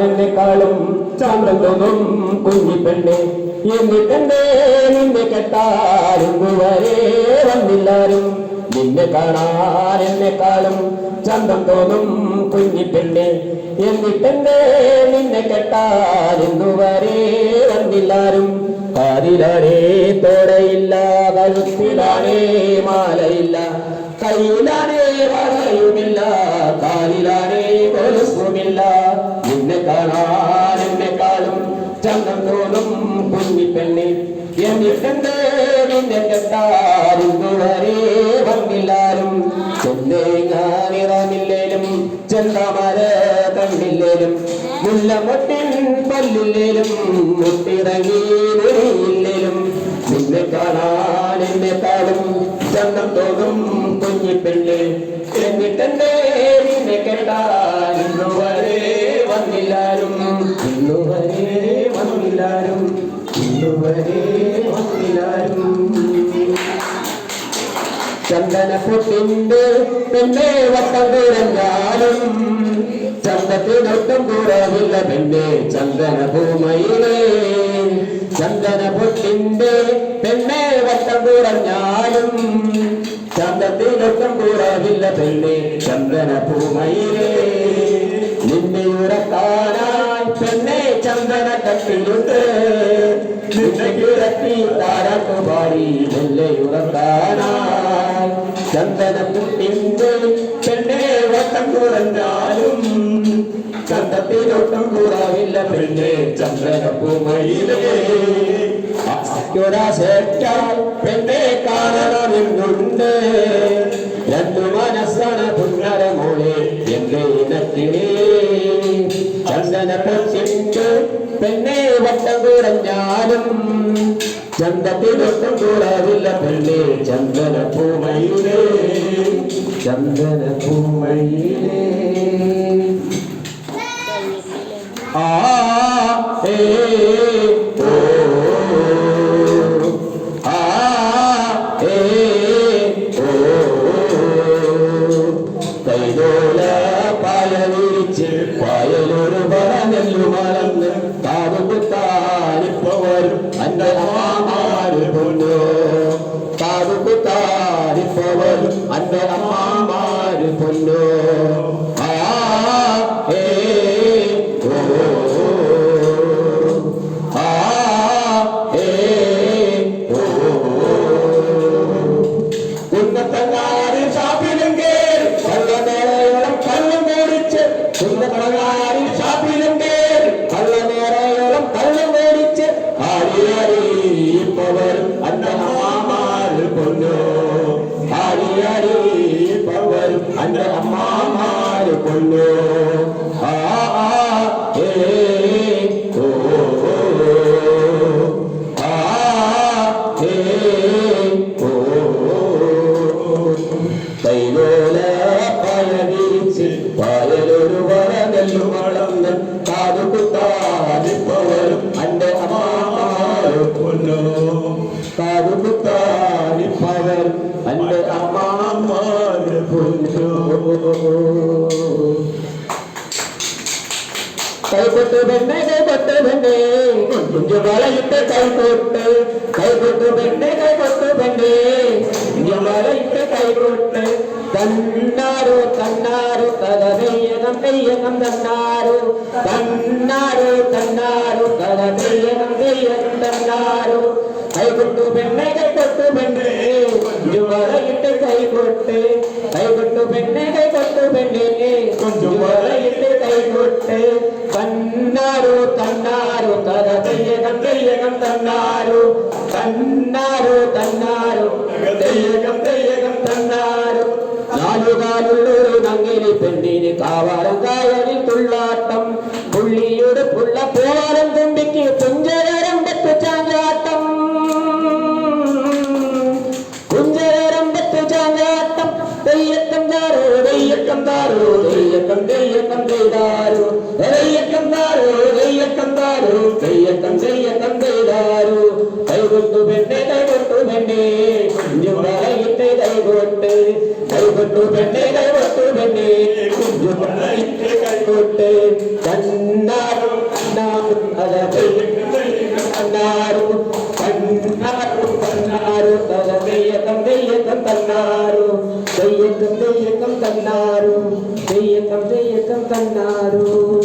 എന്നെക്കാളും ചന്തം തോന്നും കുഞ്ഞിപ്പെണ്ണെ എന്നിട്ടെന്തേ നിന്നെ കെട്ടാറുവരെ വന്നില്ലാരും നിന്നെ കാണാൻ എന്നെക്കാളും ചന്തം തോന്നും കുഞ്ഞിപ്പെണ്ണെ എന്നിട്ടെന്തേ നിന്നെ കെട്ടാറുവരെ വന്നില്ലാരും കാതിലാണേ തോടയില്ല കഴുത്തിലാണേ മാലയില്ല കയ്യിലാണേ വളയുമില്ല കാലിലാണേ കൊലുസുമില്ല നിന്നെ കാണാൻ എന്നെക്കാളും ചന്തം തോന്നും കുഞ്ഞിപ്പെണ്ണെ എന്നിട്ടെന്തേ നിന്നെ കെട്ടാറുവരെ വന്നില്ലാരും ചെന്നേങ്ങാനിറമില്ലേലും ചെന്താമര കണ്ടില്ലേലും മുല്ലമൊട്ടിൻ പല്ലില്ലേലും മുട്ടിറങ്ങി വെളിയില്ലേലും നിന്നെ കാണാൻ എന്നെക്കാളും ചന്തം തോന്നും കുഞ്ഞിപ്പെണ്ണെ എന്നിട്ടെന്തേ നിന്നെ കെട്ടാൻ ഇന്നുവരെ വന്നില്ലാരും ഇന്നുവരെ വന്നില്ലാരും ഇന്നുവരെ വന്നില്ലാരും ചന്ദന പൊട്ടിന്റെ പെണ്ണെ വട്ടം കുറഞ്ഞാലും ചന്തത്തിനൊട്ടും കുറവില്ല പെണ്ണെ ചന്ദന ഭൂമയിലെ ചന്ദന പൊട്ടിന്റെ പെണ്ണെ വട്ടം കുറഞ്ഞാലും ചന്തത്തിനൊട്ടും കുറവില്ല പെണ്ണെ ചന്ദന ഭൂമയിലെ നിന്നെ ഉറക്കാനായി പെണ്ണെ ചന്ദന കട്ടിലുണ്ട് നിന്നെ കിടത്തി താരാട്ടുപാടി മെല്ലെ ഉറക്കാനായി ചന്ദന പൊട്ടിന്റെ പെണ്ണെ വട്ടം കുറഞ്ഞാലും ചന്തത്തിനൊട്ടും കുറവില്ല പെണ്ണെ ചന്ദന ഭൂമയിലെ പെണ്ണെ കാണണമെന്നുണ്ട് രണ്ടു മനസ്സാണ് പുന്നര മോളെ എന്റെ ഇനത്തിനെ ചന്ദന പൊട്ടിന്റെ പെണ്ണെ വട്ടം കുറഞ്ഞാലും ചന്തത്തിനൊട്ടും കുറവില്ല പെണ്ണെ ചന്ദന ഭൂമയിലെ ചന്ദന ഭൂമയിലെ ആ ഏ ഓ ആ ഏ ഓ കൈതോല പായ വിരിച്ച് പായലൊരു പറഞ്ഞല്ലു മറന്ന് കാവുകുത്താനിപ്പോ വരും അന്റെ അമ്മാമാര് പൊന്നു കാവുകുത്താനിപ്പോ വരും അന്റെ അമ്മാമാര് പൊന്നു ആ ഏ ഓ ആ ഏ ഓ കുന്നത്തങ്ങാരി ഷാപ്പിലും കേറി കള്ളനേരയോളം കള്ളം മേടിച്ച് കുന്നത്തങ്ങാരി ഷാപ്പിലും കേറി കള്ളനേരയോളം കള്ളം മേടിച്ച് ആടിയറിയിപ്പവർ അന്റെ അമ്മാമാര് പൊന്നു ആടിയറിയിപ്പവർ അന്റെ അമ്മാമാര് പൊന്നു ആ ഏ ഓ ആ ഏ ഓ കൈലോല പായ വീച്ച് പായലൊരു വരനെല്ലു വളർന്ന് കാതുകുത്താനിപ്പവരും അന്റെ അമ്മാമാര് പൊന്നു കാതുകുത്താനിപ്പവർ അന്റെ അമ്മാമാര് പൊന്നു കൈകൊട്ട് പെണ്ണെ കൈകൊട്ട് പെണ്ണെ കുഞ്ഞു വളയിട്ട് കൈകൊട്ട് കൈകൊട്ട് പെണ്ണെ കൈകൊട്ട് പെണ്ണെ കുഞ്ഞു വളയിട്ട് കൈകൊട്ട് തന്നാരോ തന്നാരോ കഥ നെയ്യകം നെയ്യകം തന്നാരോ തന്നാരോ തന്നാരോ കഥ നെയ്യകം നെയ്യകം തന്നാരോ കൈകൊട്ടു പെണ്ണെ കൈകൊട്ടു പെണ്ണെ കുഞ്ഞു വളയിട്ട് കൈകൊട്ട് കൈകൊട്ടു പെണ്ണെ കൈകൊട്ടു പെണ്ണെ കുഞ്ഞു വളയിട്ട് കൈകൊട്ട് തന്നാരോ തന്നാരോ കഥ തെയ്യകം തെയ്യകം തന്നാരോ തന്നാരോ തന്നാരോ തെയ്യകം തെയ്യകം തന്നാരോ നാലുകാലുള്ളൊരു നങ്ങിനി പെണ്ണിന് കാവാരം കായലിൽ തുള്ളാട്ടം പുള്ളിയുടെ പുള്ള പോവാരം തുമ്പിക്ക് കുഞ്ചരമ്പത്ത് ചാഞ്ചാട്ടം കുഞ്ചരമ്പത്ത് ചാഞ്ചാട്ടം തെയ്യക്കം താരോ തെയ്യക്കം താരോ തെയ്യക്കം തെയ്യക്കം തെയ്താരോ തെയ്യക്കം താരോ തെയ്യക്കം താരോ തെയ്യക്കം തെയ്യക്കം തെയ്താരോ കൈകൊട്ടു പെണ്ണെ കൈകൊട്ടു പെണ്ണെ കുഞ്ഞു വളയിട്ട് കൈകൊട്ട് കൈകൊട്ടു പെണ്ണെ കൈകൊട്ടു പെണ്ണെ കുഞ്ഞു വളയിട്ട് കൈകൊട്ട് தன்னாரும் தன்னாரும் தன்னாரும் தன்னாரும் தன்னாரும் தெய்யக்கம் தெய்யக்கம் தன்னாரும் தெய்யக்கம் தெய்யக்கம் தன்னாரும் தெய்யக்கம் தெய்யக்கம் தன்னாரும்